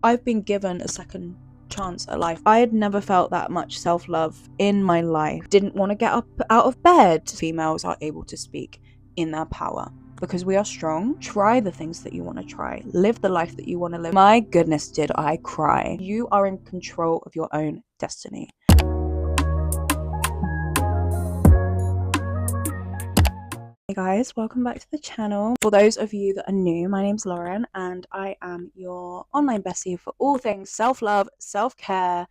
I've been given a second chance at life. I had never felt that much self-love in my life. Didn't want to get up out of bed. Females are able to speak in their power because we are strong. Try the things that you want to try. Live the life that you want to live. My goodness, did I cry. You are in control of your own destiny. Hey guys, welcome back to the channel. For those of you that are new, my name's Lauren and I am your online bestie for all things self-love, self-care,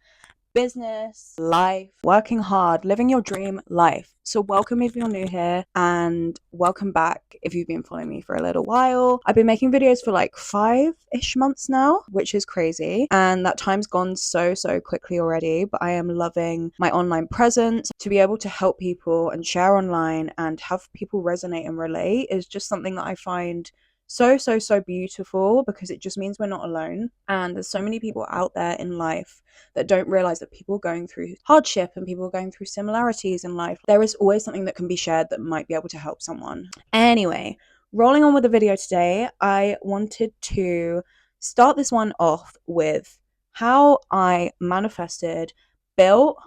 business, life, working hard, living your dream life. So welcome if you're new here, and welcome back if you've been following me for a little while. I've been making videos for like 5-ish months now, which is crazy, and that time's gone so quickly already, but I am loving my online presence. To be able to help people and share online and have people resonate and relate is just something that I find so beautiful, because it just means we're not alone. And there's so many people out there in life that don't realize that people going through hardship and people going through similarities in life, there is always something that can be shared that might be able to help someone. Anyway, rolling on with the video today, I wanted to start this one off with how I manifested, built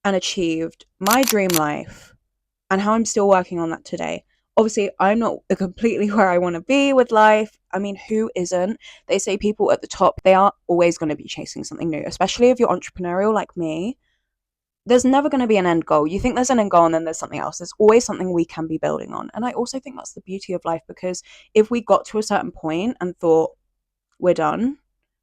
and achieved my dream life, and how I'm still working on that today. Obviously, I'm not completely where I want to be with life. I mean, who isn't? They say people at the top, they are always going to be chasing something new, especially if you're entrepreneurial like me. There's never going to be an end goal. You think there's an end goal and then there's something else. There's always something we can be building on. And I also think that's the beauty of life, because if we got to a certain point and thought we're done,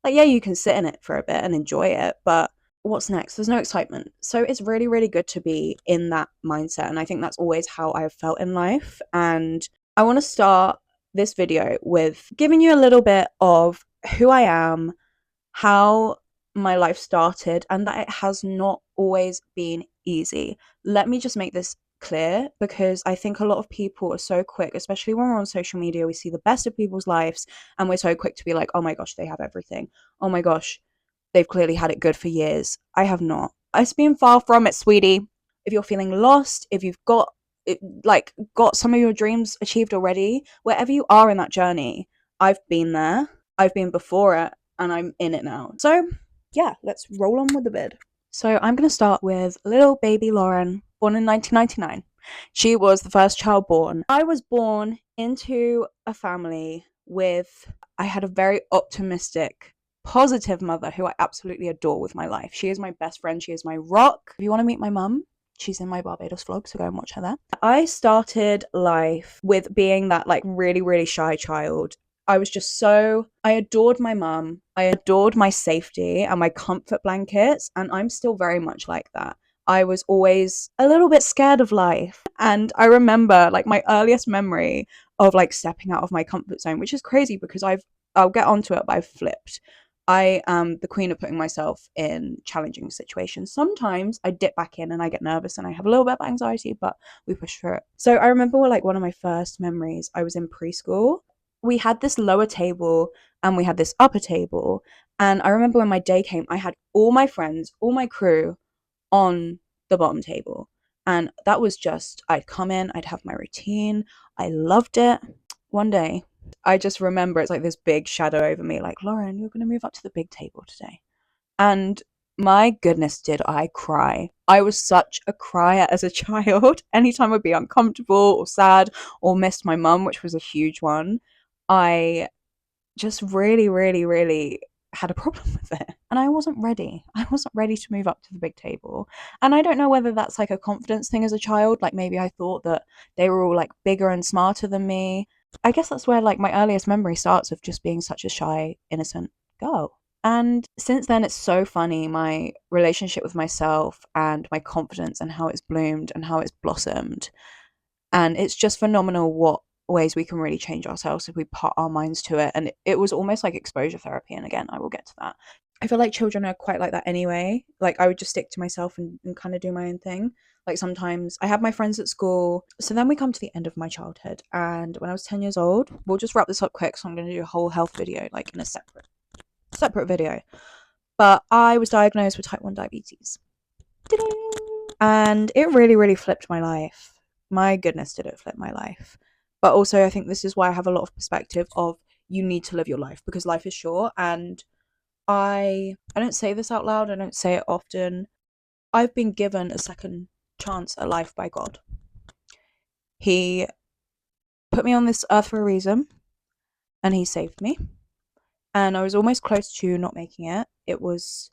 like, yeah, you can sit in it for a bit and enjoy it, but what's next? There's no excitement. So it's really good to be in that mindset, and I think that's always how I've felt in life. And I want to start this video with giving you a little bit of who I am, how my life started, and that it has not always been easy. Let me just make this clear, because I think a lot of people are so quick, especially when we're on social media, we see the best of people's lives and we're so quick to be like, oh my gosh, they have everything. Oh my gosh, they've clearly had it good for years. I have not. It's been far from it, sweetie. If you're feeling lost, if you've got some of your dreams achieved already, wherever you are in that journey, I've been there. I've been before it, and I'm in it now. So yeah, let's roll on with the vid. So I'm going to start with little baby Lauren, born in 1999. She was the first child born. I was born into a family I had a very optimistic, positive mother who I absolutely adore with my life. She is my best friend. She is my rock. If you want to meet my mum, she's in my Barbados vlog, so go and watch her there. I started life with being that like really shy child. I adored my mum. I adored my safety and my comfort blankets, and I'm still very much like that. I was always a little bit scared of life. And I remember like my earliest memory of like stepping out of my comfort zone, which is crazy because I'll get onto it, but I've flipped. I am the queen of putting myself in challenging situations. Sometimes I dip back in and I get nervous and I have a little bit of anxiety, but we push through it. So I remember like one of my first memories, I was in preschool. We had this lower table and we had this upper table. And I remember when my day came, I had all my friends, all my crew on the bottom table. And that was just, I'd come in, I'd have my routine. I loved it. One day, I just remember it's like this big shadow over me, like, Lauren, you're going to move up to the big table today. And my goodness, did I cry. I was such a crier as a child. Anytime I'd be uncomfortable or sad or missed my mum, which was a huge one, I just really had a problem with it. And I wasn't ready. I wasn't ready to move up to the big table. And I don't know whether that's like a confidence thing as a child. Like maybe I thought that they were all like bigger and smarter than me. I guess that's where like my earliest memory starts, of just being such a shy, innocent girl. And since then, it's so funny, my relationship with myself and my confidence and how it's bloomed and how it's blossomed. And it's just phenomenal what ways we can really change ourselves if we put our minds to it. And it was almost like exposure therapy. And again, I will get to that. I feel like children are quite like that anyway. Like I would just stick to myself and kind of do my own thing. Like sometimes I have my friends at school. So then we come to the end of my childhood. And when I was 10 years old, we'll just wrap this up quick. So I'm going to do a whole health video, like in a separate video. But I was diagnosed with type 1 diabetes. And it really flipped my life. My goodness, did it flip my life. But also I think this is why I have a lot of perspective of you need to live your life, because life is short. And I don't say this out loud, I don't say it often. I've been given a second chance at life by God. He put me on this earth for a reason, and he saved me. And I was almost close to not making it. It was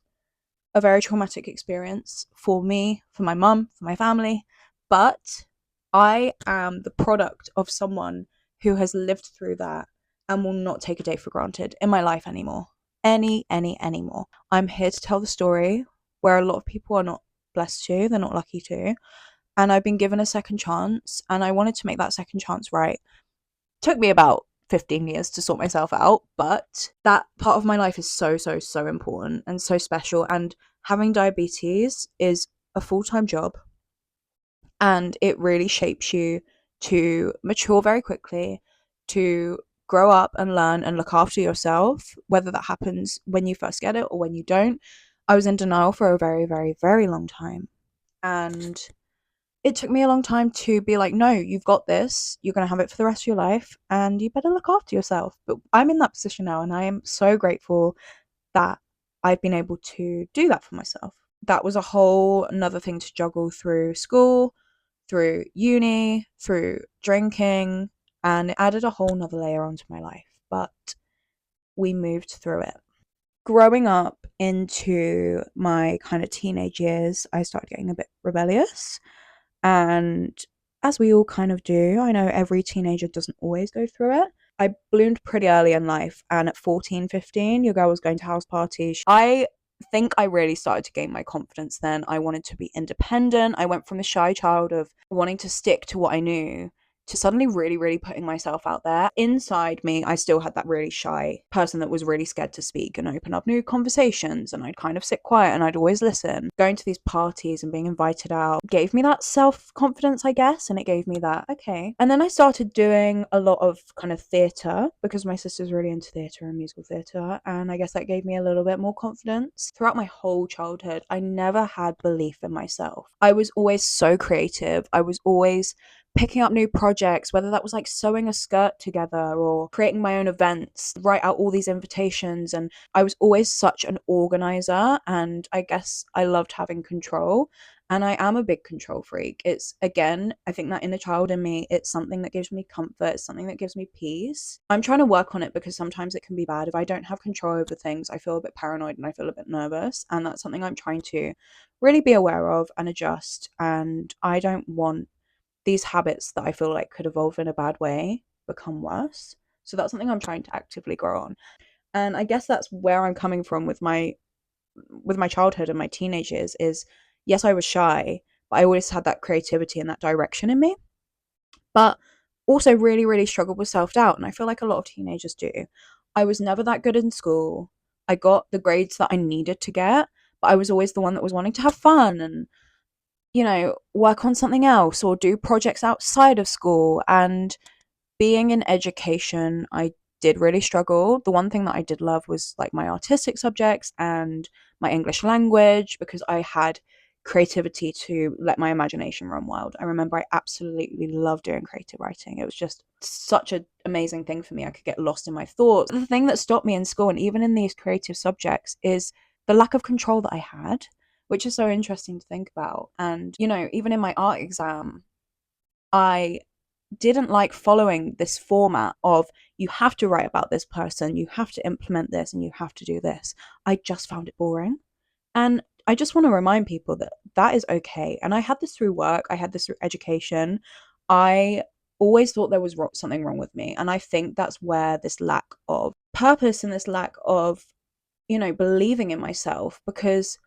a very traumatic experience for me, for my mum, for my family. But I am the product of someone who has lived through that and will not take a day for granted in my life anymore. Anymore. I'm here to tell the story where a lot of people are not blessed to, they're not lucky to. And I've been given a second chance, and I wanted to make that second chance right. Took me about 15 years to sort myself out, but that part of my life is so important and so special. And having diabetes is a full-time job, and it really shapes you to mature very quickly, to grow up and learn and look after yourself, whether that happens when you first get it or when you don't. I was in denial for a very long time, and it took me a long time to be like, no, you've got this, you're going to have it for the rest of your life, and you better look after yourself. But I'm in that position now, and I am so grateful that I've been able to do that for myself. That was a whole another thing to juggle through school, through uni, through drinking, and it added a whole nother layer onto my life. But we moved through it. Growing up into my kind of teenage years, I started getting a bit rebellious. And as we all kind of do, I know every teenager doesn't always go through it. I bloomed pretty early in life, and at 14, 15, your girl was going to house parties. I think I really started to gain my confidence then. I wanted to be independent. I went from the shy child of wanting to stick to what I knew to suddenly really putting myself out there. Inside me, I still had that really shy person that was really scared to speak and open up new conversations, and I'd kind of sit quiet and I'd always listen. Going to these parties and being invited out gave me that self-confidence, I guess, and it gave me that, okay. And then I started doing a lot of kind of theatre because my sister's really into theatre and musical theatre, and I guess that gave me a little bit more confidence. Throughout my whole childhood, I never had belief in myself. I was always so creative. I was always picking up new projects, whether that was like sewing a skirt together or creating my own events, write out all these invitations. And I was always such an organizer, and I guess I loved having control. And I am a big control freak. It's, again, I think that inner child in me, it's something that gives me comfort, it's something that gives me peace. I'm trying to work on it because sometimes it can be bad. If I don't have control over things, I feel a bit paranoid and I feel a bit nervous. And that's something I'm trying to really be aware of and adjust. And I don't want these habits that I feel like could evolve in a bad way become worse. So that's something I'm trying to actively grow on. And I guess that's where I'm coming from with my childhood and my teenage years is, yes, I was shy, but I always had that creativity and that direction in me. But also really struggled with self-doubt, and I feel like a lot of teenagers do. I was never that good in school. I got the grades that I needed to get, but I was always the one that was wanting to have fun and work on something else or do projects outside of school. And being in education, I did really struggle. The one thing that I did love was like my artistic subjects and my English language, because I had creativity to let my imagination run wild. I remember I absolutely loved doing creative writing. It was just such an amazing thing for me. I could get lost in my thoughts. The thing that stopped me in school and even in these creative subjects is the lack of control that I had, which is so interesting to think about. And, even in my art exam, I didn't like following this format of you have to write about this person, you have to implement this, and you have to do this. I just found it boring. And I just want to remind people that that is okay. And I had this through work, I had this through education. I always thought there was something wrong with me. And I think that's where this lack of purpose and this lack of, believing in myself, because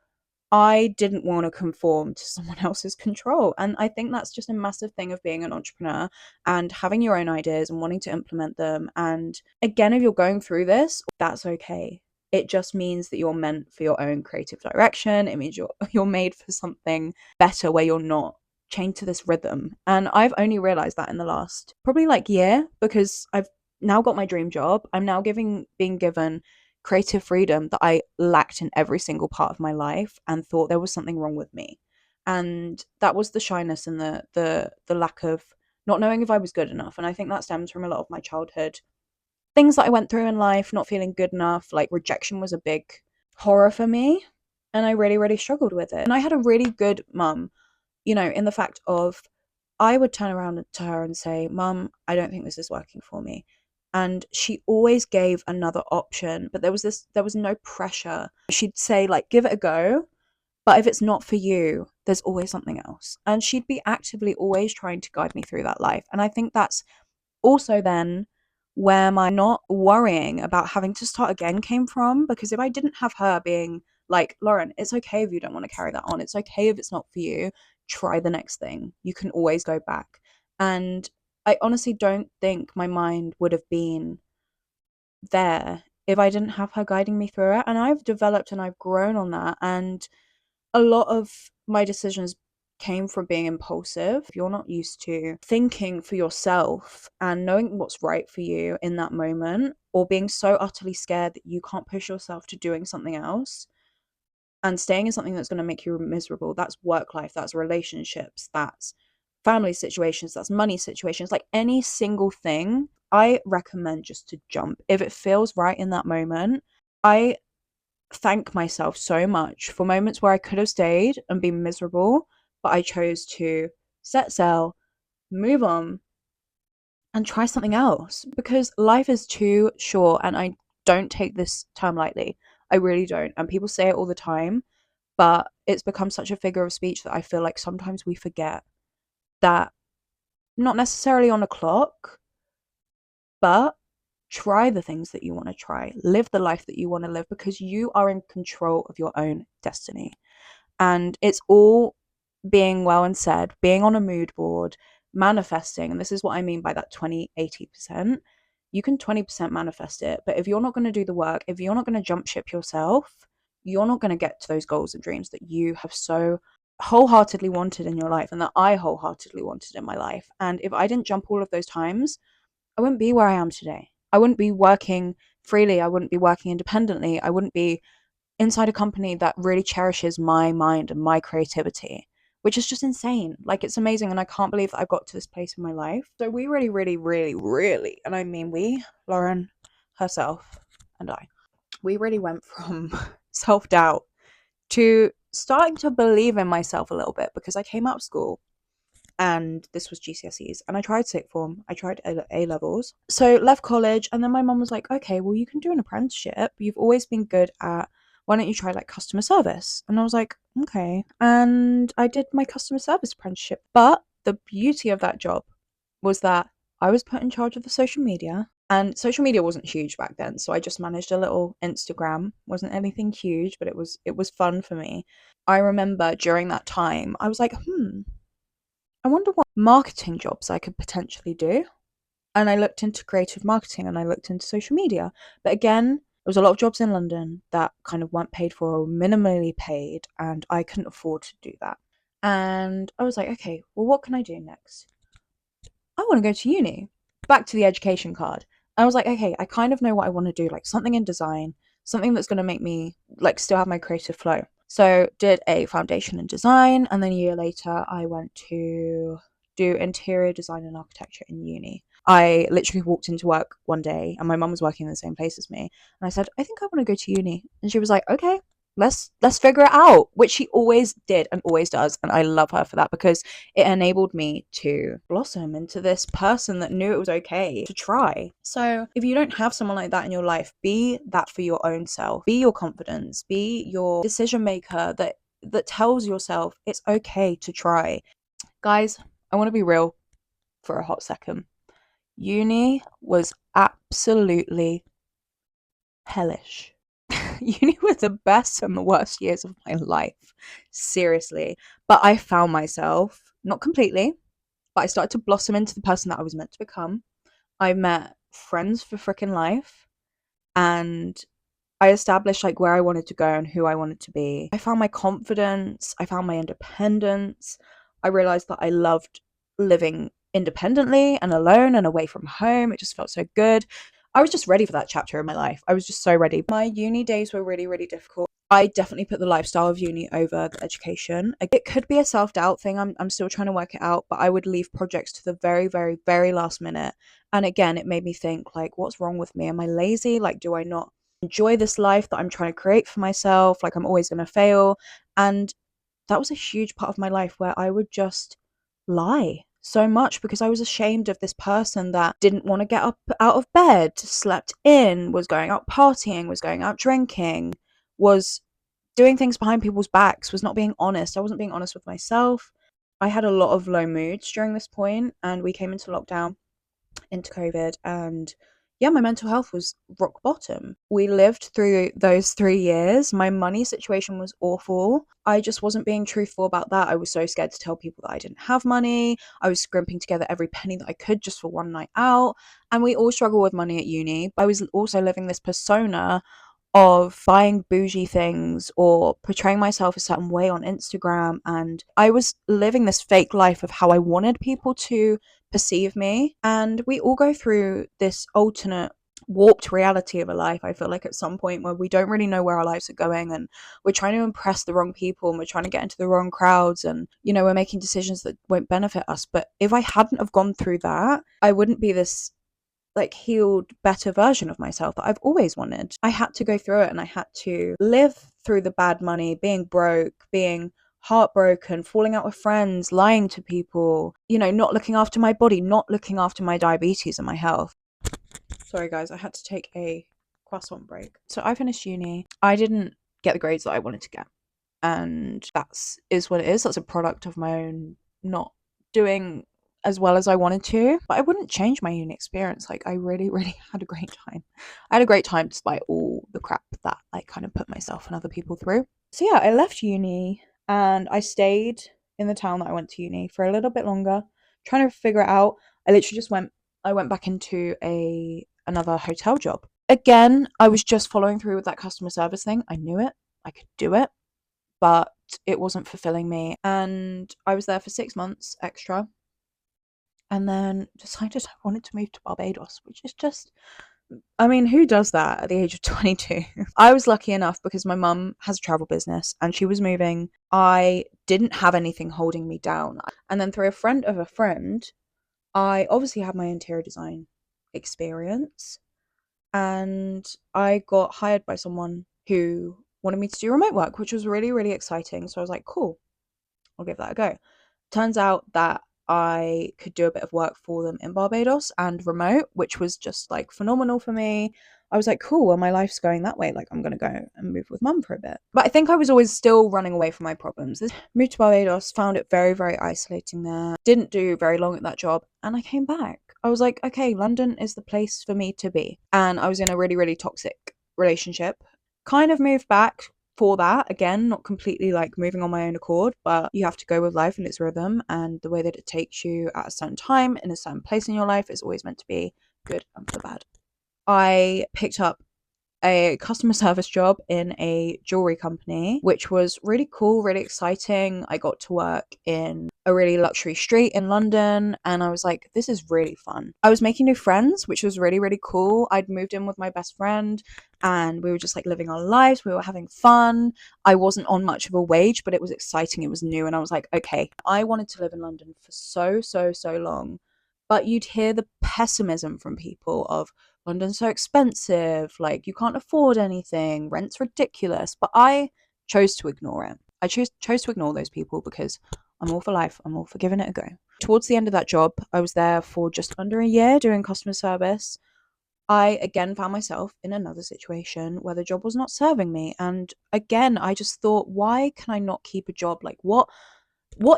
I didn't want to conform to someone else's control. And I think that's just a massive thing of being an entrepreneur and having your own ideas and wanting to implement them. And again, if you're going through this, that's okay. It just means that you're meant for your own creative direction. It means you're made for something better where you're not chained to this rhythm. And I've only realized that in the last probably year, because I've now got my dream job. I'm now being given creative freedom that I lacked in every single part of my life and thought there was something wrong with me. And that was the shyness and the lack of not knowing if I was good enough. And I think that stems from a lot of my childhood things that I went through in life, not feeling good enough. Like rejection was a big horror for me, and I really, really struggled with it. And I had a really good mum, in the fact of I would turn around to her and say, Mum, I don't think this is working for me. And she always gave another option, but there was no pressure. She'd say, like, give it a go, but if it's not for you, there's always something else. And she'd be actively always trying to guide me through that life. And I think that's also then where my not worrying about having to start again came from, because if I didn't have her being like, Lauren, it's okay if you don't want to carry that on, it's okay if it's not for you, try the next thing, you can always go back. And I honestly don't think my mind would have been there if I didn't have her guiding me through it. And I've developed and I've grown on that, and a lot of my decisions came from being impulsive. If you're not used to thinking for yourself and knowing what's right for you in that moment, or being so utterly scared that you can't push yourself to doing something else and staying in something that's going to make you miserable, that's work life, that's relationships, that's family situations, that's money situations, like any single thing, I recommend just to jump. If it feels right in that moment, I thank myself so much for moments where I could have stayed and been miserable, but I chose to set sail, move on, and try something else, because life is too short. And I don't take this term lightly. I really don't. And people say it all the time, but it's become such a figure of speech that I feel like sometimes we forget that, not necessarily on a clock, but try the things that you want to try, live the life that you want to live, because you are in control of your own destiny. And it's all being well and said, being on a mood board, manifesting. And this is what I mean by that 20-80%. You can 20% manifest it, but if you're not going to do the work, if you're not going to jump ship yourself, you're not going to get to those goals and dreams that you have so wholeheartedly wanted in your life, and that I wholeheartedly wanted in my life. And if I didn't jump all of those times, I wouldn't be where I am today. I wouldn't be working freely. I wouldn't be working independently. I wouldn't be inside a company that really cherishes my mind and my creativity, which is just insane. Like, it's amazing. And I can't believe that I've got to this place in my life. So we really, really, really, really, and I mean we, Lauren herself and I, we really went from self-doubt to starting to believe in myself a little bit, because I came out of school and this was GCSEs, and I tried sixth form, I tried A levels, so left college. And then my mom was like, okay, well, you can do an apprenticeship, you've always been good at, why don't you try like customer service? And I was like, okay. And I did my customer service apprenticeship, but the beauty of that job was that I was put in charge of the social media, and social media wasn't huge back then, so I just managed a little Instagram. Wasn't anything huge, but it was fun for me. I remember during that time I was like, I wonder what marketing jobs I could potentially do. And I looked into creative marketing and I looked into social media. But again, there was a lot of jobs in London that kind of weren't paid for or minimally paid, and I couldn't afford to do that. And I was like, okay, well, what can I do next? I want to go to uni. Back to the education card. I was like, okay, I kind of know what I want to do, like something in design, something that's going to make me like still have my creative flow. So did a foundation in design, and then a year later I went to do interior design and architecture in uni. I literally walked into work one day and my mum was working in the same place as me, and I said, I think I want to go to uni. And she was like, okay, let's figure it out, which she always did and always does. And I love her for that, because it enabled me to blossom into this person that knew it was okay to try. So if you don't have someone like that in your life, be that for your own self. Be your confidence, be your decision maker that tells yourself it's okay to try. Guys, I want to be real for a hot second. Uni was absolutely hellish. Uni was the best and the worst years of my life, seriously. But I found myself, not completely, but I started to blossom into the person that I was meant to become. I met friends for freaking life, and I established like where I wanted to go and who I wanted to be. I found my confidence, I found my independence. I realized that I loved living independently and alone and away from home. It just felt so good. I was just ready for that chapter in my life. I was just so ready. My uni days were really, really difficult. I definitely put the lifestyle of uni over the education. It could be a self-doubt thing. I'm still trying to work it out, but I would leave projects to the very, very, very last minute. And again, it made me think, like, what's wrong with me? Am I lazy? Like, do I not enjoy this life that I'm trying to create for myself. Like, I'm always going to fail. And that was a huge part of my life where I would just lie so much because I was ashamed of this person that didn't want to get up out of bed, slept in, was going out partying, was going out drinking, was doing things behind people's backs, was not being honest. I wasn't being honest with myself. I had a lot of low moods during this point, and we came into lockdown, into COVID, and yeah, my mental health was rock bottom. We lived through those 3 years. My money situation was awful. I just wasn't being truthful about that. I was so scared to tell people that I didn't have money. I was scrimping together every penny that I could just for one night out. And we all struggle with money at uni. I was also living this persona of buying bougie things or portraying myself a certain way on Instagram. And I was living this fake life of how I wanted people to perceive me. And we all go through this alternate warped reality of a life, I feel like, at some point, where we don't really know where our lives are going, and we're trying to impress the wrong people, and we're trying to get into the wrong crowds, and we're making decisions that won't benefit us. But if I hadn't have gone through that, I wouldn't be this like healed, better version of myself that I've always wanted. I had to go through it, and I had to live through the bad money, being broke, being heartbroken, falling out with friends, lying to people, not looking after my body, not looking after my diabetes and my health. Sorry guys, I had to take a croissant break. So I finished uni. I didn't get the grades that I wanted to get, and is what it is. That's a product of my own not doing as well as I wanted to. But I wouldn't change my uni experience. Like, I really, really had a great time. I had a great time despite all the crap that I kind of put myself and other people through. So yeah, I left uni and I stayed in the town that I went to uni for a little bit longer, trying to figure it out. I went back into another hotel job. Again, I was just following through with that customer service thing. I knew it. I could do it, but it wasn't fulfilling me. And I was there for 6 months extra, and then decided I wanted to move to Barbados, which is just, I mean, who does that at the age of 22? I was lucky enough because my mum has a travel business and she was moving. I didn't have anything holding me down. And then through a friend of a friend, I obviously had my interior design experience, and I got hired by someone who wanted me to do remote work, which was really, really exciting. So I was like, cool, I'll give that a go. Turns out that I could do a bit of work for them in Barbados and remote, which was just like phenomenal for me. I was like, cool, well, my life's going that way. Like, I'm going to go and move with mum for a bit. But I think I was always still running away from my problems. Moved to Barbados, found it very, very isolating there. Didn't do very long at that job. And I came back. I was like, okay, London is the place for me to be. And I was in a really, really toxic relationship. Kind of moved back for that. Again, not completely like moving on my own accord, but you have to go with life and its rhythm, and the way that it takes you at a certain time in a certain place in your life is always meant to be good and for bad. I picked up a customer service job in a jewelry company, which was really cool, really exciting. I got to work in a really luxury street in London, and I was like, this is really fun. I was making new friends, which was really, really cool. I'd moved in with my best friend, and we were just like living our lives. We were having fun. I wasn't on much of a wage, but it was exciting. It was new, and I was like, okay, I wanted to live in London for so long. But you'd hear the pessimism from people of, London's so expensive, like you can't afford anything, rent's ridiculous. But I chose to ignore it. I chose to ignore those people because I'm all for life. I'm all for giving it a go. Towards the end of that job, I was there for just under a year doing customer service. I again found myself in another situation where the job was not serving me. And again, I just thought, why can I not keep a job? Like, what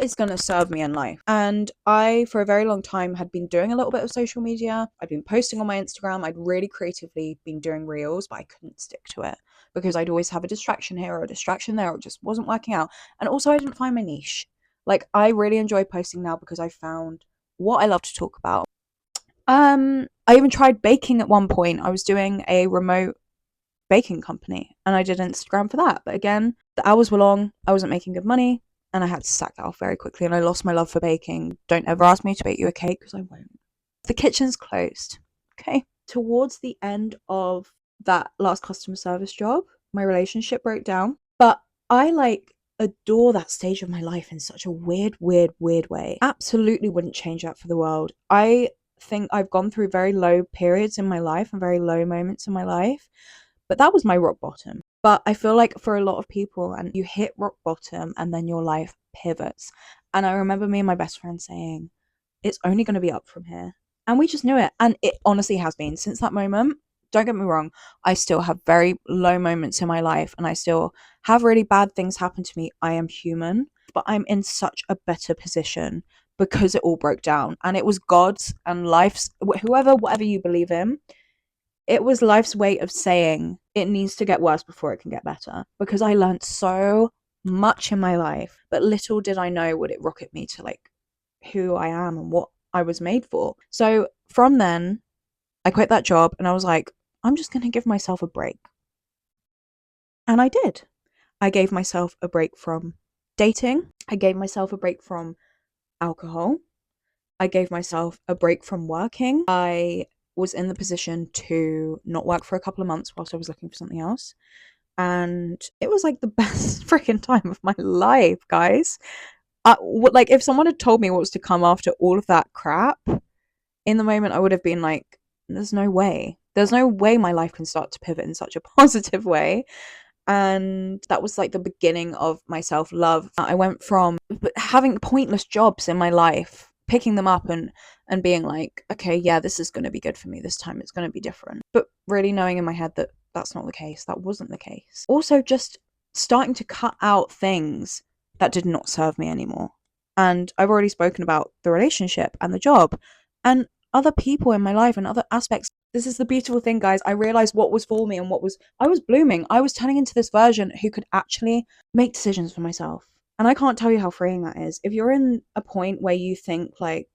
is going to serve me in life? And I, for a very long time, had been doing a little bit of social media. I'd been posting on my Instagram. I'd really creatively been doing reels, but I couldn't stick to it because I'd always have a distraction here or a distraction there. It just wasn't working out. And also, I didn't find my niche. Like, I really enjoy posting now because I found what I love to talk about. I even tried baking at one point. I was doing a remote baking company and I did Instagram for that. But again, the hours were long. I wasn't making good money. And I had to sack that off very quickly, and I lost my love for baking. Don't ever ask me to bake you a cake because I won't. The kitchen's closed. Okay. Towards the end of that last customer service job, my relationship broke down. But I adore that stage of my life in such a weird way. Absolutely wouldn't change that for the world. I think I've gone through very low periods in my life and very low moments in my life. But that was my rock bottom. But I feel like for a lot of people, and you hit rock bottom and then your life pivots. And I remember me and my best friend saying, it's only going to be up from here. And we just knew it. And it honestly has been since that moment. Don't get me wrong, I still have very low moments in my life and I still have really bad things happen to me. I am human, but I'm in such a better position because it all broke down. And it was God's and life's, whatever you believe in, it was life's way of saying it needs to get worse before it can get better. Because I learned so much in my life, but little did I know would it rocket me to like who I am and what I was made for. So from then, I quit that job and I was like, I'm just going to give myself a break. And I did. I gave myself a break from dating. I gave myself a break from alcohol. I gave myself a break from working. I was in the position to not work for a couple of months whilst I was looking for something else. And it was like the best freaking time of my life, guys. Like, if someone had told me what was to come after all of that crap, in the moment I would have been like, there's no way. There's no way my life can start to pivot in such a positive way. And that was like the beginning of my self-love. I went from having pointless jobs in my life, picking them up and being like, okay, yeah, this is going to be good for me this time, it's going to be different, but really knowing in my head that that's not the case. That wasn't the case. Also just starting to cut out things that did not serve me anymore. And I've already spoken about the relationship and the job and other people in my life and other aspects. This is the beautiful thing, guys. I realized what was for me and I was blooming. I was turning into this version who could actually make decisions for myself. And I can't tell you how freeing that is. If you're in a point where you think like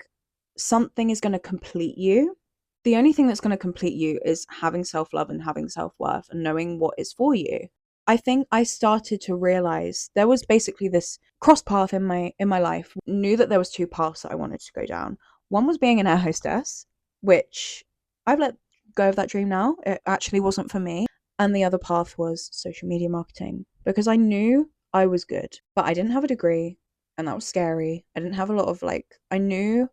something is going to complete you, the only thing that's going to complete you is having self-love and having self-worth and knowing what is for you. I think I started to realize there was basically this cross path in my life. Knew that there was two paths that I wanted to go down. One was being an air hostess, which I've let go of that dream now. It actually wasn't for me. And the other path was social media marketing because I knew I was good, but I didn't have a degree and that was scary. I didn't have a lot of I knew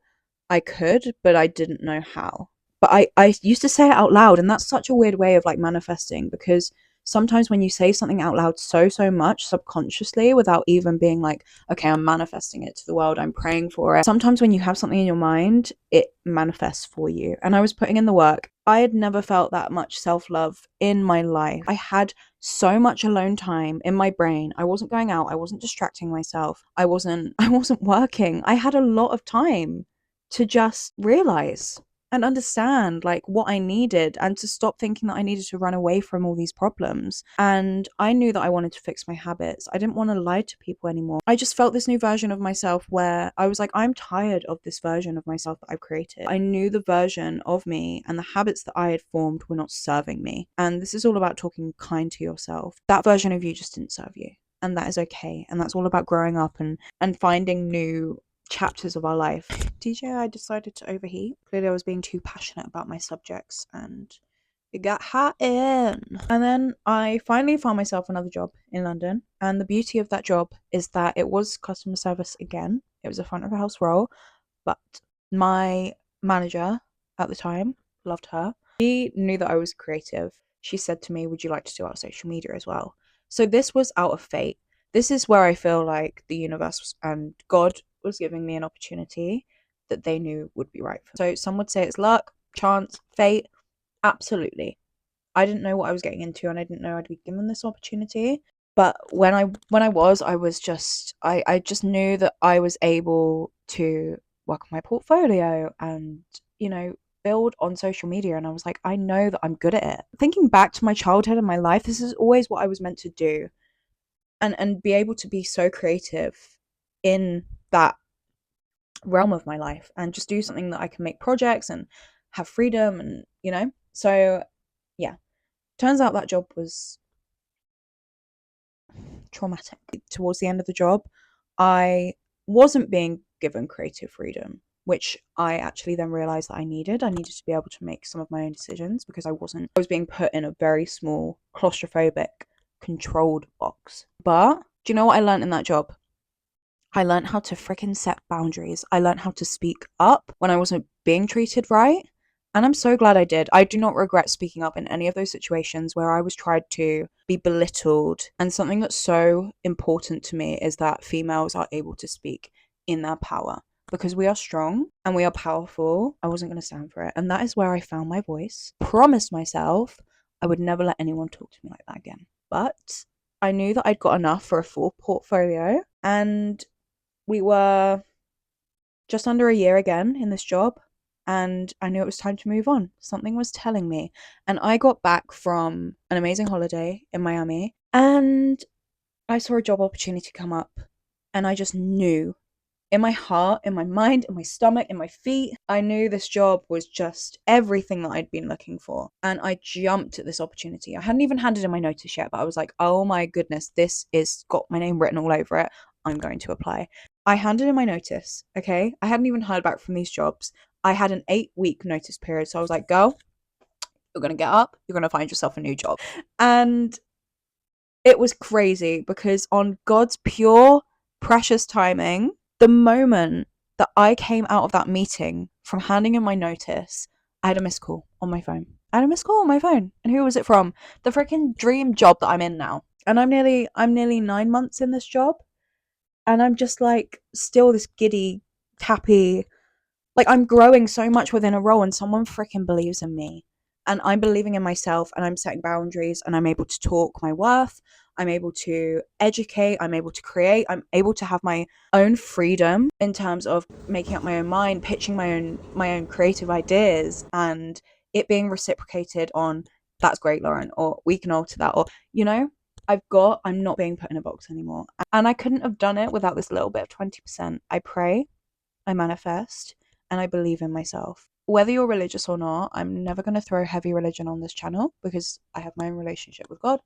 I could, but I didn't know how. But I used to say it out loud, and that's such a weird way of manifesting, because sometimes when you say something out loud so much subconsciously without even being like, okay, I'm manifesting it to the world, I'm praying for it. Sometimes when you have something in your mind, it manifests for you. And I was putting in the work. I had never felt that much self-love in my life. I had so much alone time in my brain. I wasn't going out. I wasn't distracting myself. I wasn't working. I had a lot of time to just realize and understand what I needed, and to stop thinking that I needed to run away from all these problems. And I knew that I wanted to fix my habits. I didn't want to lie to people anymore. I just felt this new version of myself where I was like, I'm tired of this version of myself that I've created. I knew the version of me and the habits that I had formed were not serving me. And this is all about talking kind to yourself. That version of you just didn't serve you. And that is okay. And that's all about growing up and finding new chapters of our life. DJ, I decided to overheat. Clearly I was being too passionate about my subjects and it got hot in. And then I finally found myself another job in London. And the beauty of that job is that it was customer service again. It was a front of a house role. But my manager at the time, loved her, she knew that I was creative. She said to me, would you like to do our social media as well? So this was out of fate. This is where I feel like the universe and God was giving me an opportunity that they knew would be right for me. So some would say it's luck, chance, fate. Absolutely. I didn't know what I was getting into, and I didn't know I'd be given this opportunity. But when I just knew that I was able to work on my portfolio and, build on social media. And I was like, I know that I'm good at it. Thinking back to my childhood and my life, this is always what I was meant to do. And be able to be so creative in that realm of my life and just do something that I can make projects and have freedom and so yeah, turns out that job was traumatic. Towards the end of the job, I wasn't being given creative freedom, which I actually then realized that I needed to be able to make some of my own decisions, because I was being put in a very small, claustrophobic, controlled box. But do you know what I learned in that job? I learned how to freaking set boundaries. I learned how to speak up when I wasn't being treated right. And I'm so glad I did. I do not regret speaking up in any of those situations where I was tried to be belittled. And something that's so important to me is that females are able to speak in their power because we are strong and we are powerful. I wasn't going to stand for it. And that is where I found my voice. Promised myself I would never let anyone talk to me like that again. But I knew that I'd got enough for a full portfolio, and we were just under a year again in this job, and I knew it was time to move on. Something was telling me. And I got back from an amazing holiday in Miami, and I saw a job opportunity come up, and I just knew in my heart, in my mind, in my stomach, in my feet, I knew this job was just everything that I'd been looking for. And I jumped at this opportunity. I hadn't even handed in my notice yet, but I was like, oh my goodness, this is got my name written all over it. I'm going to apply. I handed in my notice, okay? I hadn't even heard back from these jobs. I had an 8-week notice period. So I was like, girl, you're going to get up, you're going to find yourself a new job. And it was crazy because on God's pure, precious timing, the moment that I came out of that meeting from handing in my notice, I had a missed call on my phone. I had a missed call on my phone. And who was it from? The freaking dream job that I'm in now. And I'm nearly 9 months in this job. And I'm just like still this giddy, happy, like I'm growing so much within a role, and someone freaking believes in me. And I'm believing in myself, and I'm setting boundaries, and I'm able to talk my worth. I'm able to educate, I'm able to create, I'm able to have my own freedom in terms of making up my own mind, pitching my own creative ideas, and it being reciprocated on that's great, Lauren, or we can alter that, or I'm not being put in a box anymore. And I couldn't have done it without this little bit of 20%. I pray, I manifest, and I believe in myself. Whether you're religious or not, I'm never going to throw heavy religion on this channel because I have my own relationship with God.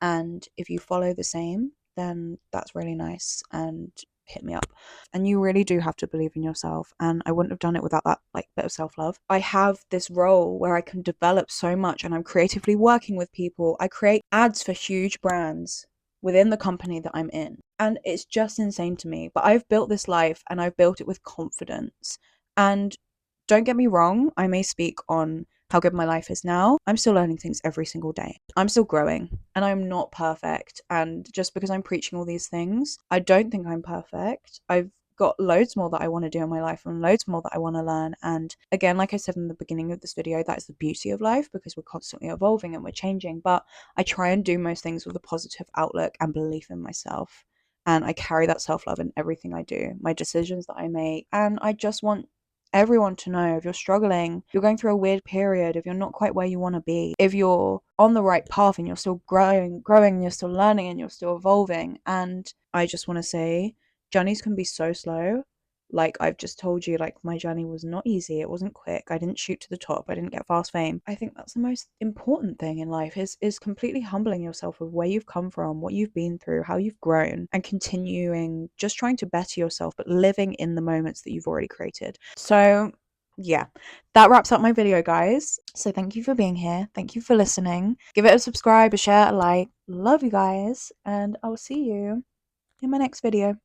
And if you follow the same, then that's really nice, and hit me up. And you really do have to believe in yourself. And I wouldn't have done it without that bit of self-love. I have this role where I can develop so much, and I'm creatively working with people. I create ads for huge brands within the company that I'm in. And it's just insane to me. But I've built this life, and I've built it with confidence. And don't get me wrong, I may speak on how good my life is now. I'm still learning things every single day. I'm still growing, and I'm not perfect. And just because I'm preaching all these things, I don't think I'm perfect. I've got loads more that I want to do in my life, and loads more that I want to learn. And again, like I said in the beginning of this video, that is the beauty of life, because we're constantly evolving and we're changing. But I try and do most things with a positive outlook and belief in myself. And I carry that self-love in everything I do, my decisions that I make. And I just want everyone to know, if you're struggling, if you're going through a weird period, if you're not quite where you want to be, if you're on the right path and you're still growing, and you're still learning and you're still evolving. And I just want to say, journeys can be so slow. Like I've just told you, like my journey was not easy. It wasn't quick. I didn't shoot to the top. I didn't get fast fame. I think that's the most important thing in life is completely humbling yourself of where you've come from, what you've been through, how you've grown, and continuing just trying to better yourself, but living in the moments that you've already created. So yeah, that wraps up my video, guys. So thank you for being here. Thank you for listening. Give it a subscribe, a share, a like. Love you guys, and I'll see you in my next video.